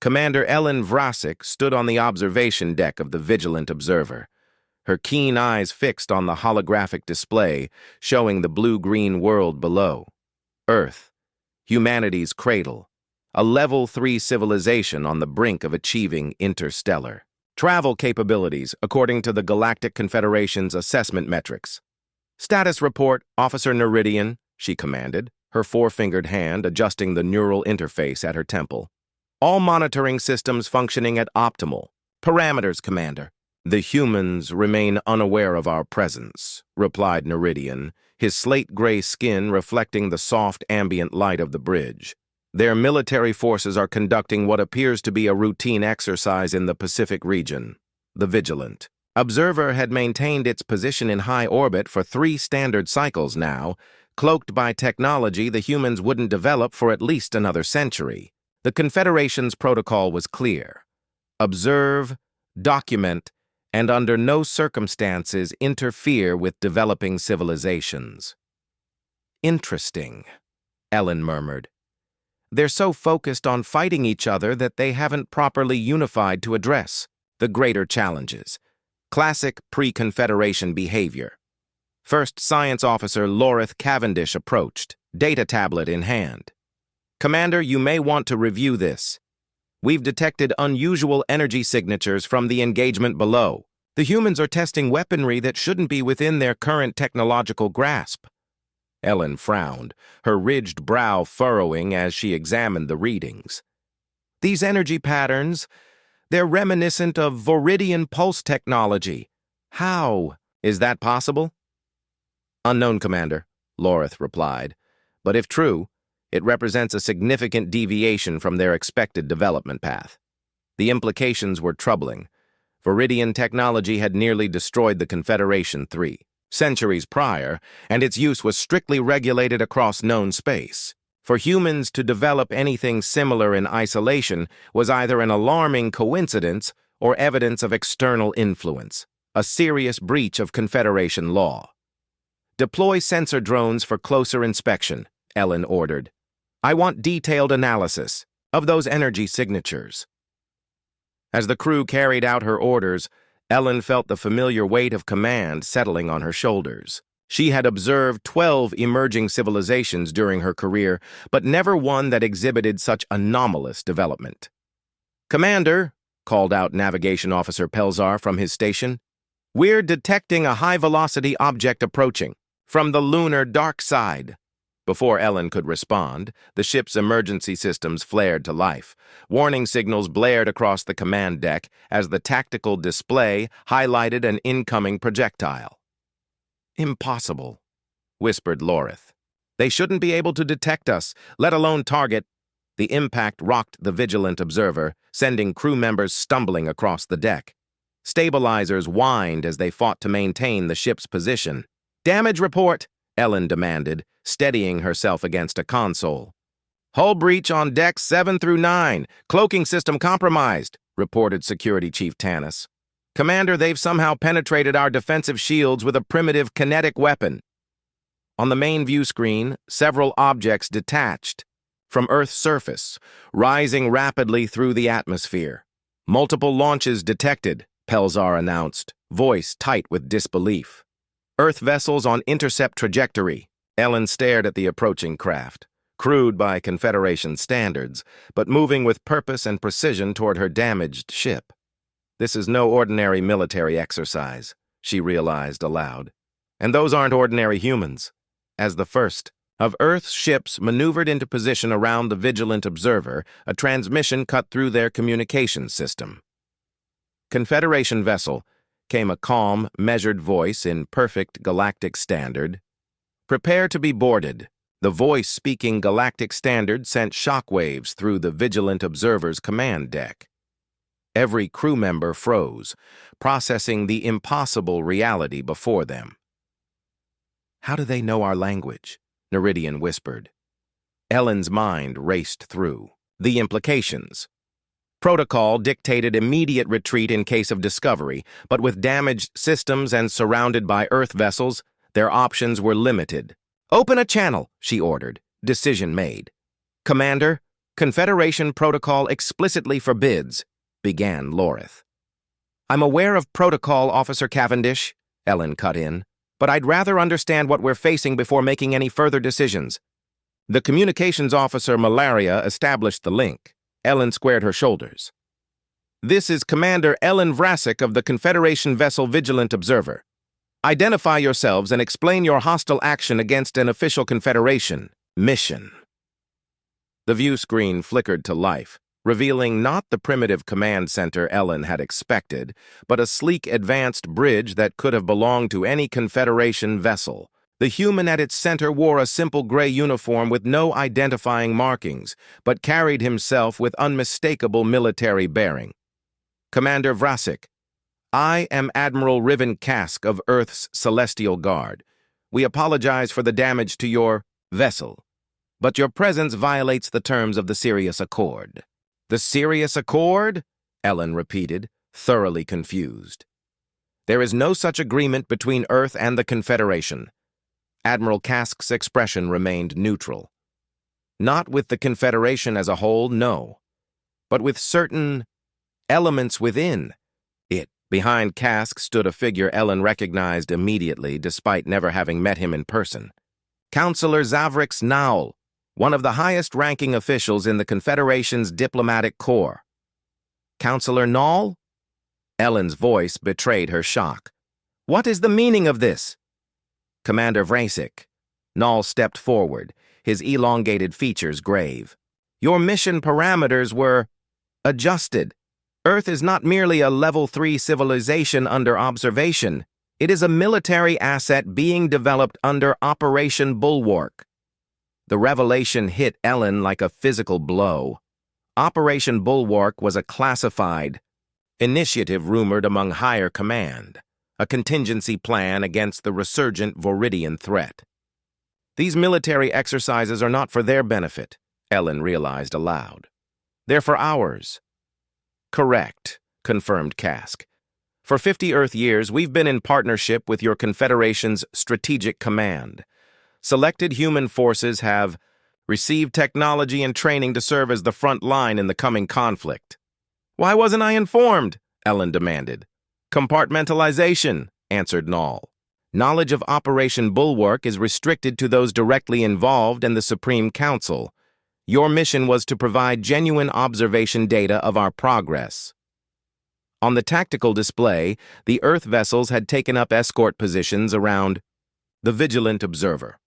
Commander Ellen Vrasik stood on the observation deck of the Vigilant Observer, her keen eyes fixed on the holographic display showing the blue-green world below. Earth, humanity's cradle, a Level 3 civilization on the brink of achieving interstellar travel capabilities according to the Galactic Confederation's assessment metrics. Status report, Officer Narration, she commanded, her four-fingered hand adjusting the neural interface at her temple. All monitoring systems functioning at optimal parameters, Commander. The humans remain unaware of our presence, replied Narration, his slate-gray skin reflecting the soft ambient light of the bridge. Their military forces are conducting what appears to be a routine exercise in the Pacific region. The Vigilant Observer had maintained its position in high orbit for 3 standard cycles now, cloaked by technology the humans wouldn't develop for at least another century. The Confederation's protocol was clear. Observe, document, and under no circumstances interfere with developing civilizations. Interesting, Ellen murmured. They're so focused on fighting each other that they haven't properly unified to address the greater challenges. Classic pre-Confederation behavior. First Science Officer Lorith Cavendish approached, data tablet in hand. Commander, you may want to review this. We've detected unusual energy signatures from the engagement below. The humans are testing weaponry that shouldn't be within their current technological grasp. Ellen frowned, her ridged brow furrowing as she examined the readings. These energy patterns, they're reminiscent of Viridian pulse technology. How is that possible? Unknown, Commander, Lorith replied. But if true, it represents a significant deviation from their expected development path. The implications were troubling. Viridian technology had nearly destroyed the Confederation 3 centuries prior, and its use was strictly regulated across known space. For humans to develop anything similar in isolation was either an alarming coincidence or evidence of external influence, a serious breach of Confederation law. Deploy sensor drones for closer inspection, Ellen ordered. I want detailed analysis of those energy signatures. As the crew carried out her orders, Ellen felt the familiar weight of command settling on her shoulders. She had observed 12 emerging civilizations during her career, but never one that exhibited such anomalous development. Commander, called out Navigation Officer Pelzar from his station, we're detecting a high-velocity object approaching from the lunar dark side. Before Ellen could respond, the ship's emergency systems flared to life. Warning signals blared across the command deck as the tactical display highlighted an incoming projectile. Impossible, whispered Lorith. They shouldn't be able to detect us, let alone target. The impact rocked the Vigilant Observer, sending crew members stumbling across the deck. Stabilizers whined as they fought to maintain the ship's position. Damage report, Ellen demanded, steadying herself against a console. Hull breach on decks 7 through 9. Cloaking system compromised, reported Security Chief Tanis. Commander, they've somehow penetrated our defensive shields with a primitive kinetic weapon. On the main view screen, several objects detached from Earth's surface, rising rapidly through the atmosphere. Multiple launches detected, Pelzar announced, voice tight with disbelief. Earth vessels on intercept trajectory. Ellen stared at the approaching craft, crude by Confederation standards, but moving with purpose and precision toward her damaged ship. This is no ordinary military exercise, she realized aloud. And those aren't ordinary humans. As the first of Earth's ships maneuvered into position around the Vigilant Observer, a transmission cut through their communications system. Confederation vessel, came a calm, measured voice in perfect galactic standard. Prepare to be boarded. The voice speaking galactic standard sent shockwaves through the Vigilant Observer's command deck. Every crew member froze, processing the impossible reality before them. How do they know our language? Narration whispered. Ellen's mind raced through the implications. Protocol dictated immediate retreat in case of discovery, but with damaged systems and surrounded by Earth vessels, their options were limited. Open a channel, she ordered. Decision made. Commander, Confederation protocol explicitly forbids, began Lorith. I'm aware of protocol, Officer Cavendish, Ellen cut in, but I'd rather understand what we're facing before making any further decisions. The communications officer, Malaria, established the link. Ellen squared her shoulders. This is Commander Ellen Vrasik of the Confederation vessel Vigilant Observer. Identify yourselves and explain your hostile action against an official Confederation mission. The view screen flickered to life, revealing not the primitive command center Ellen had expected, but a sleek advanced bridge that could have belonged to any Confederation vessel. The human at its center wore a simple gray uniform with no identifying markings, but carried himself with unmistakable military bearing. Commander Vrasik, I am Admiral Riven Kask of Earth's Celestial Guard. We apologize for the damage to your vessel, but your presence violates the terms of the Sirius Accord. The Sirius Accord? Ellen repeated, thoroughly confused. There is no such agreement between Earth and the Confederation. Admiral Kask's expression remained neutral. Not with the Confederation as a whole, no, but with certain elements within it. Behind Kask stood a figure Ellen recognized immediately, despite never having met him in person. Counselor Zavrix Naul, one of the highest-ranking officials in the Confederation's diplomatic corps. Counselor Naul? Ellen's voice betrayed her shock. What is the meaning of this? Commander Vrasik. Naul stepped forward, his elongated features grave. Your mission parameters were adjusted. Earth is not merely a Level 3 civilization under observation. It is a military asset being developed under Operation Bulwark. The revelation hit Ellen like a physical blow. Operation Bulwark was a classified initiative rumored among higher command, a contingency plan against the resurgent Viridian threat. These military exercises are not for their benefit, Ellen realized aloud. They're for ours. Correct, confirmed Kask. For 50 Earth years, we've been in partnership with your Confederation's Strategic Command. Selected human forces have received technology and training to serve as the front line in the coming conflict. Why wasn't I informed? Ellen demanded. Compartmentalization, answered Naul. Knowledge of Operation Bulwark is restricted to those directly involved and the Supreme Council. Your mission was to provide genuine observation data of our progress. On the tactical display, the Earth vessels had taken up escort positions around the Vigilant Observer.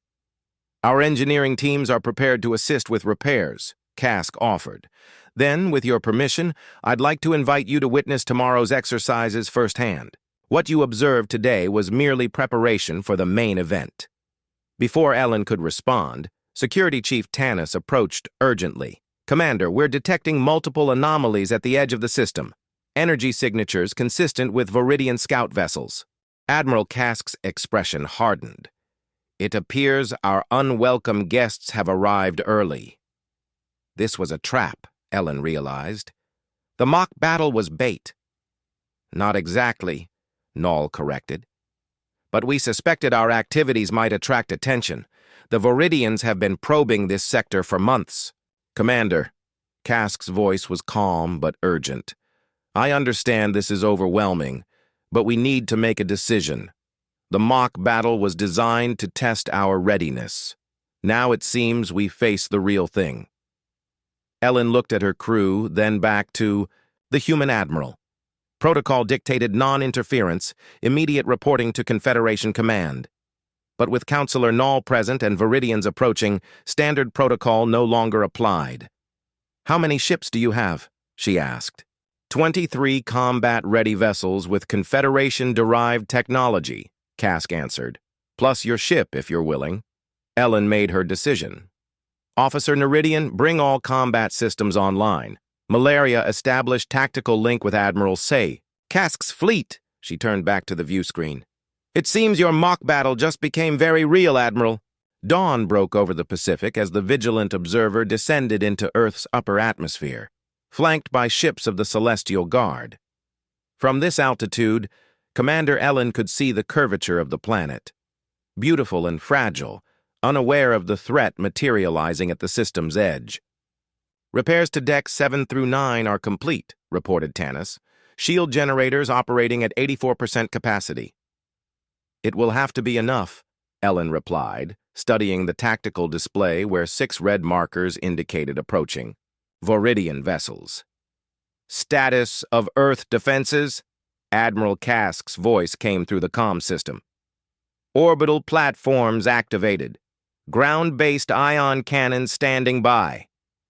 Our engineering teams are prepared to assist with repairs, Kask offered. Then, with your permission, I'd like to invite you to witness tomorrow's exercises firsthand. What you observed today was merely preparation for the main event. Before Ellen could respond, Security Chief Tanis approached urgently. Commander, we're detecting multiple anomalies at the edge of the system. Energy signatures consistent with Viridian scout vessels. Admiral Kask's expression hardened. It appears our unwelcome guests have arrived early. This was a trap, Ellen realized. The mock battle was bait. Not exactly, Naul corrected. But we suspected our activities might attract attention. The Viridians have been probing this sector for months. Commander, Kask's voice was calm but urgent. I understand this is overwhelming, but we need to make a decision. The mock battle was designed to test our readiness. Now it seems we face the real thing. Ellen looked at her crew, then back to the human admiral. Protocol dictated non-interference, immediate reporting to Confederation Command. But with Counselor Naul present and Viridians approaching, standard protocol no longer applied. How many ships do you have? She asked. 23 combat-ready vessels with Confederation-derived technology, Kask answered. Plus your ship, if you're willing. Ellen made her decision. Officer Neridian, bring all combat systems online. Malaria established tactical link with Admiral Say. Kask's fleet, she turned back to the view screen. It seems your mock battle just became very real, Admiral. Dawn broke over the Pacific as the Vigilant Observer descended into Earth's upper atmosphere, flanked by ships of the Celestial Guard. From this altitude, Commander Ellen could see the curvature of the planet. Beautiful and fragile, unaware of the threat materializing at the system's edge. Repairs to decks 7 through 9 are complete, reported Tanis. Shield generators operating at 84% capacity. It will have to be enough, Ellen replied, studying the tactical display where 6 red markers indicated approaching Viridian vessels. Status of Earth defenses? Admiral Kask's voice came through the comm system. Orbital platforms activated. Ground-based ion cannons standing by.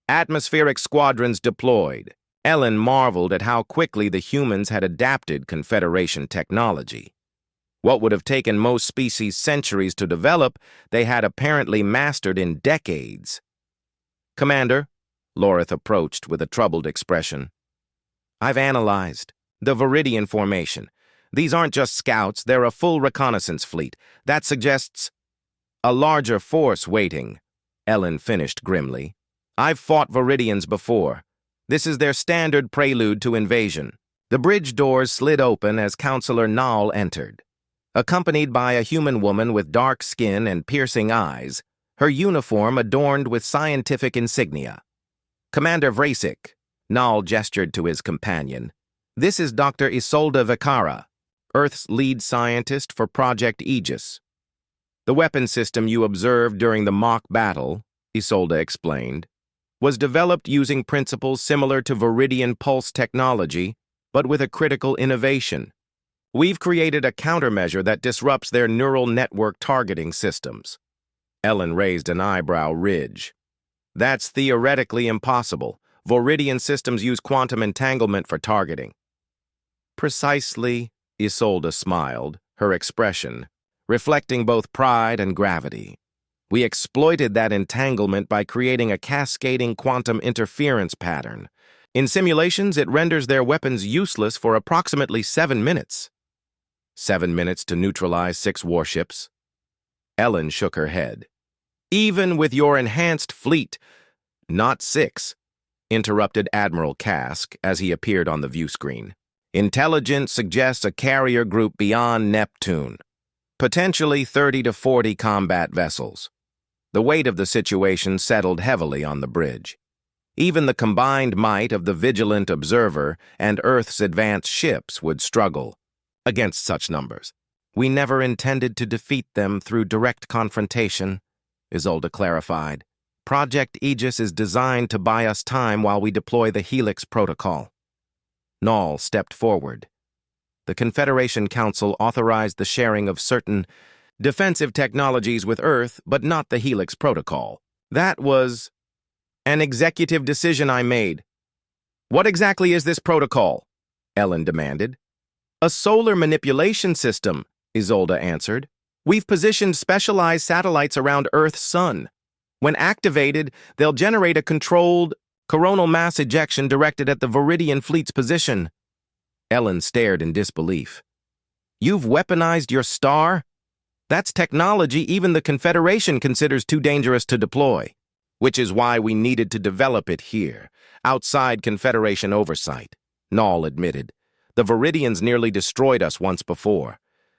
Atmospheric squadrons deployed. Ellen marveled at how quickly the humans had adapted Confederation technology. What would have taken most species centuries to develop, they had apparently mastered in decades. Commander, Lorith approached with a troubled expression. I've analyzed the Viridian formation. These aren't just scouts, they're a full reconnaissance fleet. That suggests a larger force waiting, Ellen finished grimly. I've fought Viridians before. This is their standard prelude to invasion. The bridge doors slid open as Counselor Nall entered. Accompanied by a human woman with dark skin and piercing eyes, her uniform adorned with scientific insignia. Commander Vrasik, Nall gestured to his companion. This is Dr. Isolde Vicara, Earth's lead scientist for Project Aegis. The weapon system you observed during the mock battle, Isolde explained, was developed using principles similar to Viridian pulse technology, but with a critical innovation. We've created a countermeasure that disrupts their neural network targeting systems. Ellen raised an eyebrow ridge. That's theoretically impossible. Viridian systems use quantum entanglement for targeting. Precisely, Isolde smiled, her expression reflecting both pride and gravity. We exploited that entanglement by creating a cascading quantum interference pattern. In simulations, it renders their weapons useless for approximately 7 minutes. 7 minutes to neutralize 6 warships? Ellen shook her head. Even with your enhanced fleet, not 6, interrupted Admiral Kask as he appeared on the view screen. Intelligence suggests a carrier group beyond Neptune. Potentially 30 to 40 combat vessels. The weight of the situation settled heavily on the bridge. Even the combined might of the Vigilant Observer and Earth's advanced ships would struggle against such numbers. We never intended to defeat them through direct confrontation, Isolde clarified. Project Aegis is designed to buy us time while we deploy the Helix Protocol. Nall stepped forward. The Confederation Council authorized the sharing of certain defensive technologies with Earth, but not the Helix Protocol. That was an executive decision I made. What exactly is this protocol? Ellen demanded. A solar manipulation system, Isolde answered. We've positioned specialized satellites around Earth's sun. When activated, they'll generate a controlled coronal mass ejection directed at the Viridian fleet's position. Ellen stared in disbelief. You've weaponized your star? That's technology even the Confederation considers too dangerous to deploy, which is why we needed to develop it here, outside Confederation oversight, Nall admitted. The Viridians nearly destroyed us once before.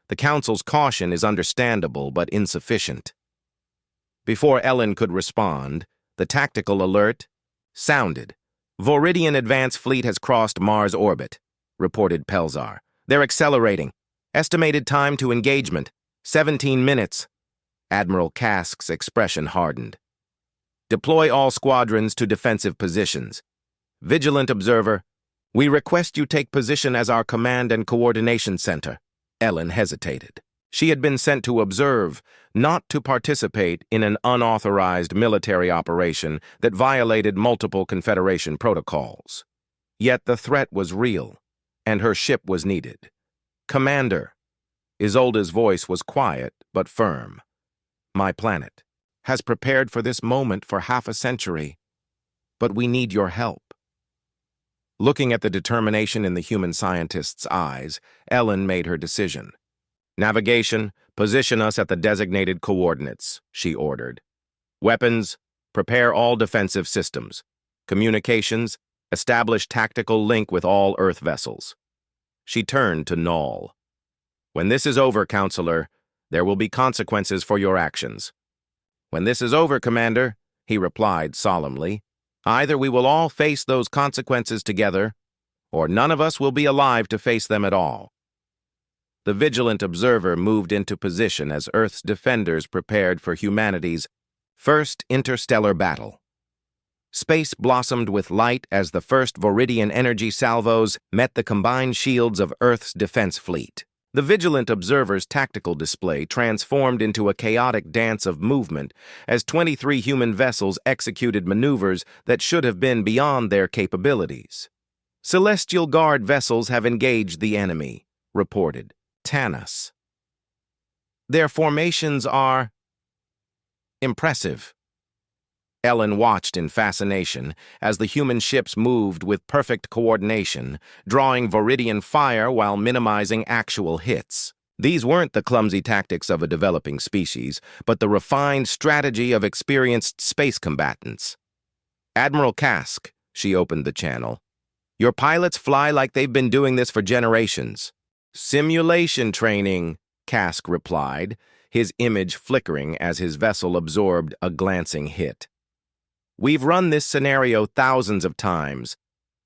The Council's caution is understandable but insufficient. Before Ellen could respond, the tactical alert sounded. Viridian Advance Fleet has crossed Mars orbit, reported Pelzar. They're accelerating. Estimated time to engagement, 17 minutes. Admiral Kask's expression hardened. Deploy all squadrons to defensive positions. Vigilant Observer, we request you take position as our command and coordination center. Ellen hesitated. She had been sent to observe, not to participate in an unauthorized military operation that violated multiple Confederation protocols. Yet the threat was real, and her ship was needed. Commander, Isolde's voice was quiet but firm. My planet has prepared for this moment for half a century, but we need your help. Looking at the determination in the human scientist's eyes, Ellen made her decision. Navigation, position us at the designated coordinates, she ordered. Weapons, prepare all defensive systems. Communications, establish tactical link with all Earth vessels. She turned to Nall. When this is over, Counselor, there will be consequences for your actions. When this is over, Commander, he replied solemnly, Either we will all face those consequences together, or none of us will be alive to face them at all. The vigilant observer moved into position as Earth's defenders prepared for humanity's first interstellar battle. Space blossomed with light as the first Viridian energy salvos met the combined shields of Earth's defense fleet. The vigilant observer's tactical display transformed into a chaotic dance of movement as 23 human vessels executed maneuvers that should have been beyond their capabilities. Celestial Guard vessels have engaged the enemy, reported Tanas. Their formations are impressive. Ellen watched in fascination as the human ships moved with perfect coordination, drawing Viridian fire while minimizing actual hits. These weren't the clumsy tactics of a developing species, but the refined strategy of experienced space combatants. Admiral Kask, she opened the channel. Your pilots fly like they've been doing this for generations. Simulation training, Kask replied, his image flickering as his vessel absorbed a glancing hit. We've run this scenario thousands of times.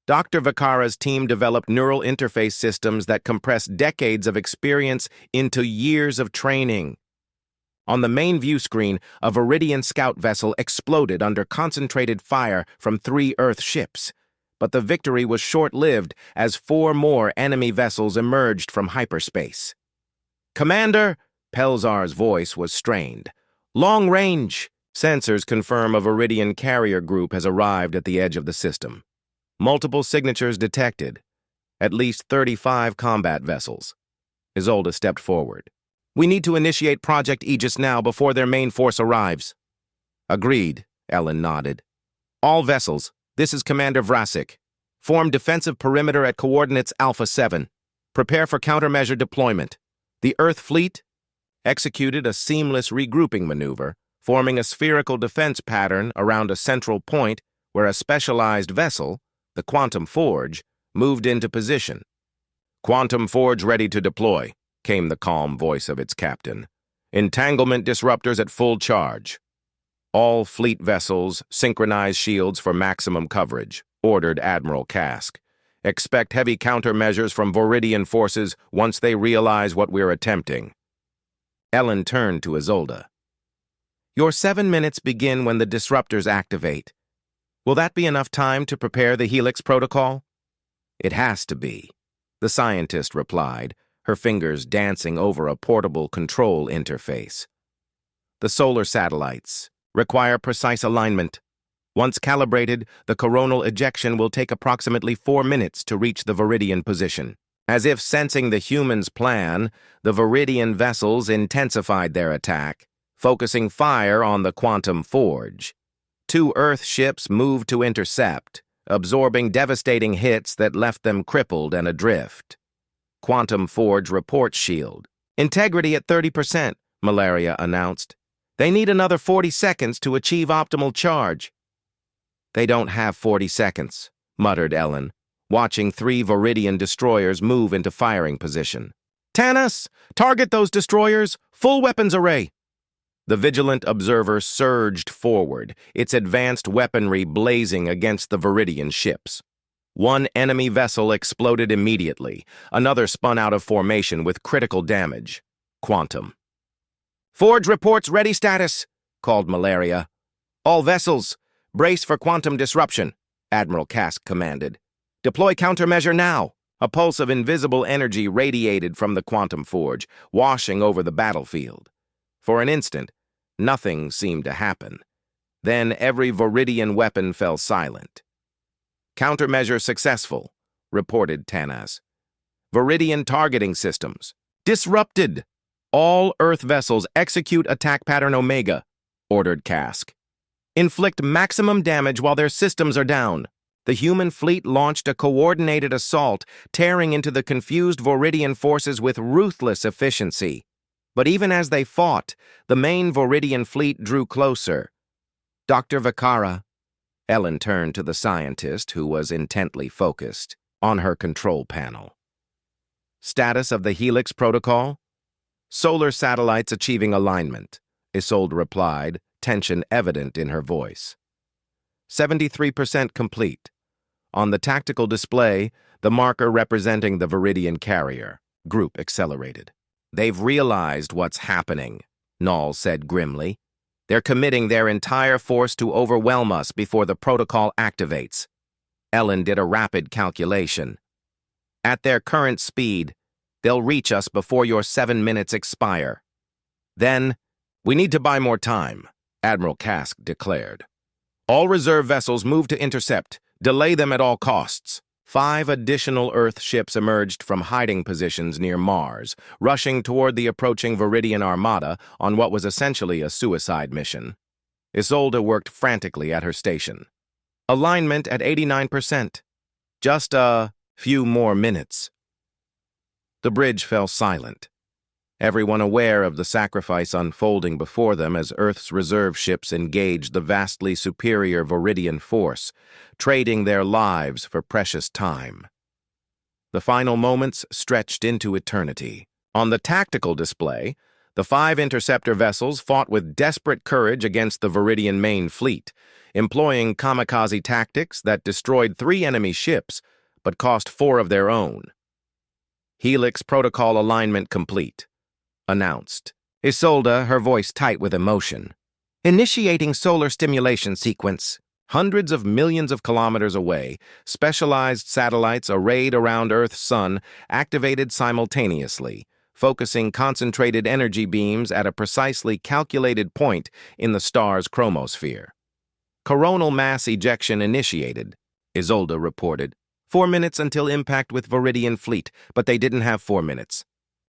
Dr. Vakara's team developed neural interface systems that compress decades of experience into years of training. On the main view screen, a Viridian scout vessel exploded under concentrated fire from 3 Earth ships. But the victory was short-lived as 4 more enemy vessels emerged from hyperspace. Commander, Pelzar's voice was strained. Long range. Sensors confirm a Viridian carrier group has arrived at the edge of the system. Multiple signatures detected. At least 35 combat vessels. Isolde stepped forward. We need to initiate Project Aegis now before their main force arrives. Agreed, Ellen nodded. All vessels. This is Commander Vrasik. Form defensive perimeter at coordinates Alpha 7. Prepare for countermeasure deployment. The Earth fleet executed a seamless regrouping maneuver, forming a spherical defense pattern around a central point where a specialized vessel, the Quantum Forge, moved into position. Quantum Forge ready to deploy, came the calm voice of its captain. Entanglement disruptors at full charge. All fleet vessels synchronize shields for maximum coverage, ordered Admiral Kask. Expect heavy countermeasures from Viridian forces once they realize what we're attempting. Ellen turned to Isolde. Your 7 minutes begin when the disruptors activate. Will that be enough time to prepare the Helix protocol? It has to be, the scientist replied, her fingers dancing over a portable control interface. The solar satellites require precise alignment. Once calibrated, the coronal ejection will take approximately 4 minutes to reach the Viridian position. As if sensing the humans' plan, the Viridian vessels intensified their attack, focusing fire on the Quantum Forge. 2 Earth ships moved to intercept, absorbing devastating hits that left them crippled and adrift. Quantum Forge report shield. Integrity at 30%, Malaria announced. They need another 40 seconds to achieve optimal charge. They don't have 40 seconds, muttered Ellen, watching 3 Viridian destroyers move into firing position. Tanas, target those destroyers! Full weapons array! The vigilant observer surged forward, its advanced weaponry blazing against the Viridian ships. 1 enemy vessel exploded immediately. Another spun out of formation with critical damage. Quantum. Forge reports ready status, called Malaria. All vessels, brace for quantum disruption, Admiral Kask commanded. Deploy countermeasure now. A pulse of invisible energy radiated from the Quantum Forge, washing over the battlefield. For an instant, nothing seemed to happen. Then every Viridian weapon fell silent. Countermeasure successful, reported Tanas. Viridian targeting systems disrupted. All Earth vessels execute attack pattern Omega, ordered Kask. Inflict maximum damage while their systems are down. The human fleet launched a coordinated assault, tearing into the confused Viridian forces with ruthless efficiency. But even as they fought, the main Viridian fleet drew closer. Dr. Vakara. Ellen turned to the scientist, who was intently focused on her control panel. Status of the Helix protocol? Solar satellites achieving alignment, Isolde replied, tension evident in her voice. 73% complete. On the tactical display, the marker representing the Viridian carrier. Group accelerated. They've realized what's happening, Null said grimly. They're committing their entire force to overwhelm us before the protocol activates. Ellen did a rapid calculation. At their current speed, they'll reach us before your 7 minutes expire. Then, we need to buy more time, Admiral Kask declared. All reserve vessels move to intercept. Delay them at all costs. 5 additional Earth ships emerged from hiding positions near Mars, rushing toward the approaching Viridian armada on what was essentially a suicide mission. Isolde worked frantically at her station. Alignment at 89%. Just a few more minutes. The bridge fell silent. Everyone aware of the sacrifice unfolding before them as Earth's reserve ships engaged the vastly superior Viridian force, trading their lives for precious time. The final moments stretched into eternity. On the tactical display, the 5 interceptor vessels fought with desperate courage against the Viridian main fleet, employing kamikaze tactics that destroyed 3 enemy ships, but cost 4 of their own. Helix protocol alignment complete. Announced. Isolde, her voice tight with emotion. Initiating solar stimulation sequence. Hundreds of millions of kilometers away, specialized satellites arrayed around Earth's sun activated simultaneously, focusing concentrated energy beams at a precisely calculated point in the star's chromosphere. Coronal mass ejection initiated, Isolde reported. 4 minutes until impact with Viridian fleet, but they didn't have 4 minutes.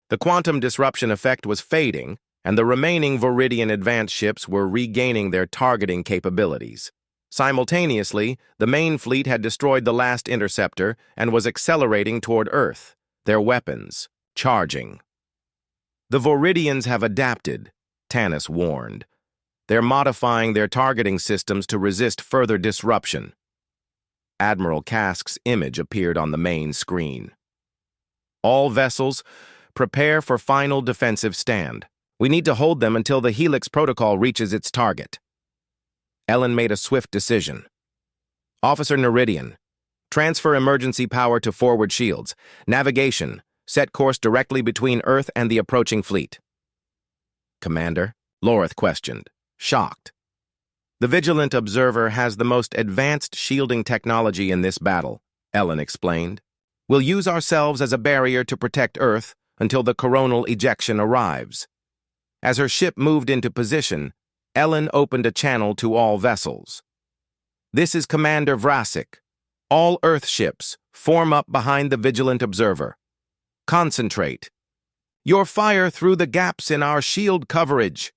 The quantum disruption effect was fading, and the remaining Viridian advanced ships were regaining their targeting capabilities. Simultaneously, the main fleet had destroyed the last interceptor and was accelerating toward Earth, their weapons charging. The Viridians have adapted, Tanis warned. They're modifying their targeting systems to resist further disruption. Admiral Kask's image appeared on the main screen. All vessels, prepare for final defensive stand. We need to hold them until the Helix protocol reaches its target. Ellen made a swift decision. Officer Neridian, transfer emergency power to forward shields. Navigation, set course directly between Earth and the approaching fleet. Commander, Lorith questioned, shocked. The Vigilant Observer has the most advanced shielding technology in this battle, Ellen explained. We'll use ourselves as a barrier to protect Earth until the coronal ejection arrives. As her ship moved into position, Ellen opened a channel to all vessels. This is Commander Vrasik. All Earth ships, form up behind the Vigilant Observer. Concentrate. Your fire through the gaps in our shield coverage.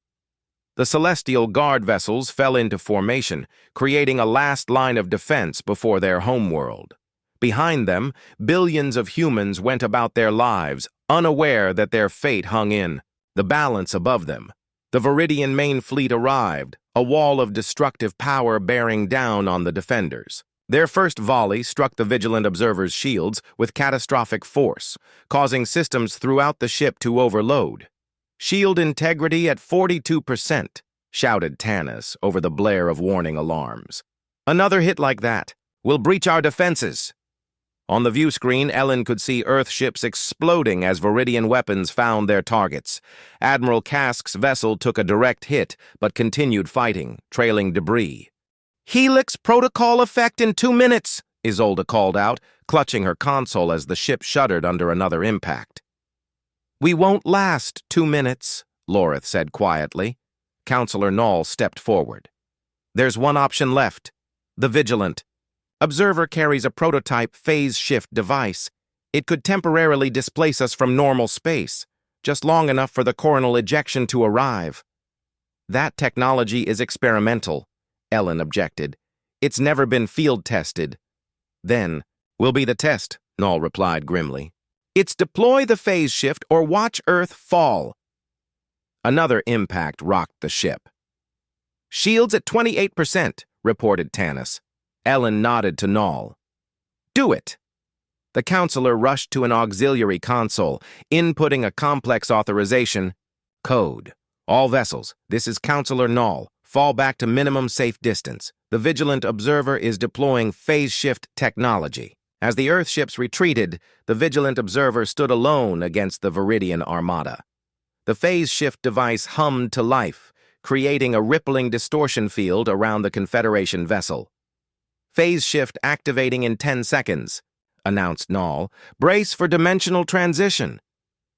The Celestial Guard vessels fell into formation, creating a last line of defense before their homeworld. Behind them, billions of humans went about their lives, unaware that their fate hung in the balance above them. The Viridian main fleet arrived, a wall of destructive power bearing down on the defenders. Their first volley struck the Vigilant Observer's shields with catastrophic force, causing systems throughout the ship to overload. Shield integrity at 42%, shouted Tanis over the blare of warning alarms. Another hit like that will breach our defenses. On the view screen, Ellen could see Earth ships exploding as Viridian weapons found their targets. Admiral Kask's vessel took a direct hit, but continued fighting, trailing debris. Helix protocol effect in 2 minutes, Isolde called out, clutching her console as the ship shuddered under another impact. We won't last 2 minutes, Lorith said quietly. Counselor Null stepped forward. There's one option left, the Vigilant. Observer carries a prototype phase shift device. It could temporarily displace us from normal space, just long enough for the coronal ejection to arrive. That technology is experimental, Ellen objected. It's never been field tested. Then, will be the test, Null replied grimly. It's deploy the phase shift or watch Earth fall. Another impact rocked the ship. Shields at 28%, reported Tanis. Ellen nodded to Null. Do it. The counselor rushed to an auxiliary console, inputting a complex authorization. Code. All vessels, this is Counselor Null. Fall back to minimum safe distance. The vigilant observer is deploying phase shift technology. As the Earth ships retreated, the vigilant observer stood alone against the Viridian armada. The phase shift device hummed to life, creating a rippling distortion field around the Confederation vessel. "Phase shift activating in 10 seconds, announced Null. "Brace for dimensional transition."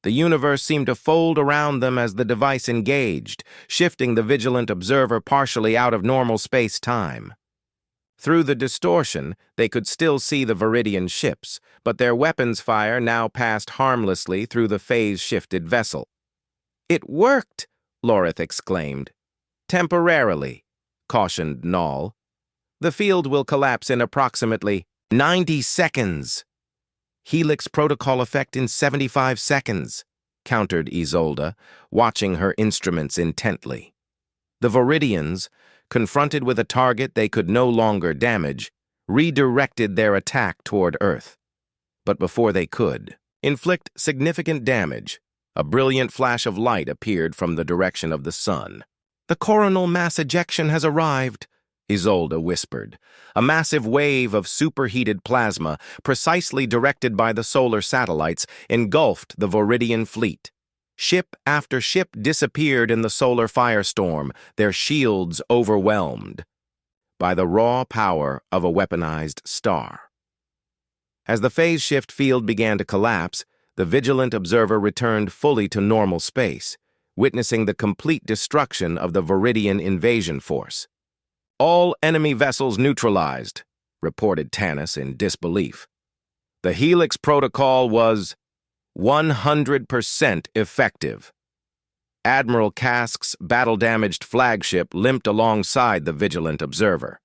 The universe seemed to fold around them as the device engaged, shifting the vigilant observer partially out of normal space-time. Through the distortion, they could still see the Viridian ships, but their weapons fire now passed harmlessly through the phase-shifted vessel. "It worked!" Lorith exclaimed. "Temporarily," cautioned Null. "The field will collapse in approximately 90 seconds. Helix protocol effect in 75 seconds, countered Isolde, watching her instruments intently. The Viridians, confronted with a target they could no longer damage, redirected their attack toward Earth. But before they could inflict significant damage, a brilliant flash of light appeared from the direction of the sun. "The coronal mass ejection has arrived," Isolde whispered. A massive wave of superheated plasma, precisely directed by the solar satellites, engulfed the Viridian fleet. Ship after ship disappeared in the solar firestorm, their shields overwhelmed by the raw power of a weaponized star. As the phase shift field began to collapse, the vigilant observer returned fully to normal space, witnessing the complete destruction of the Viridian invasion force. "All enemy vessels neutralized," reported Tanis in disbelief. "The Helix protocol was 100% effective." Admiral Kask's battle-damaged flagship limped alongside the vigilant observer.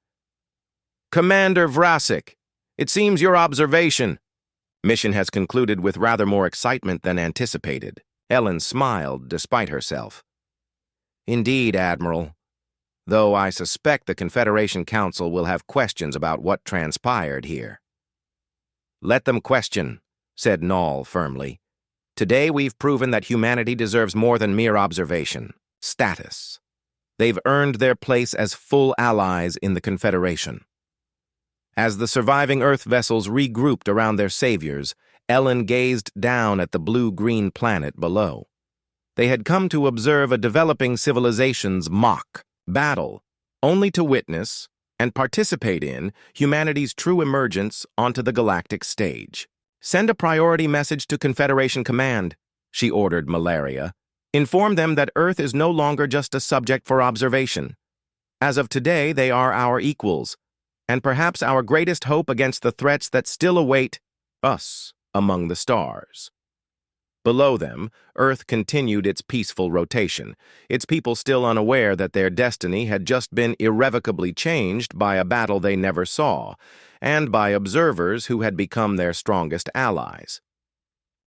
"Commander Vrasik, it seems your observation." Mission has concluded with rather more excitement than anticipated. Ellen smiled despite herself. "Indeed, Admiral. Though I suspect the Confederation Council will have questions about what transpired here." "Let them question," said Null firmly. "Today we've proven that humanity deserves more than mere observation. Status. They've earned their place as full allies in the Confederation." As the surviving Earth vessels regrouped around their saviors, Ellen gazed down at the blue-green planet below. They had come to observe a developing civilization's mock battle, only to witness and participate in humanity's true emergence onto the galactic stage. "Send a priority message to Confederation Command," she ordered Malaria. "Inform them that Earth is no longer just a subject for observation. As of today, they are our equals, and perhaps our greatest hope against the threats that still await us among the stars." Below them, Earth continued its peaceful rotation, its people still unaware that their destiny had just been irrevocably changed by a battle they never saw, and by observers who had become their strongest allies.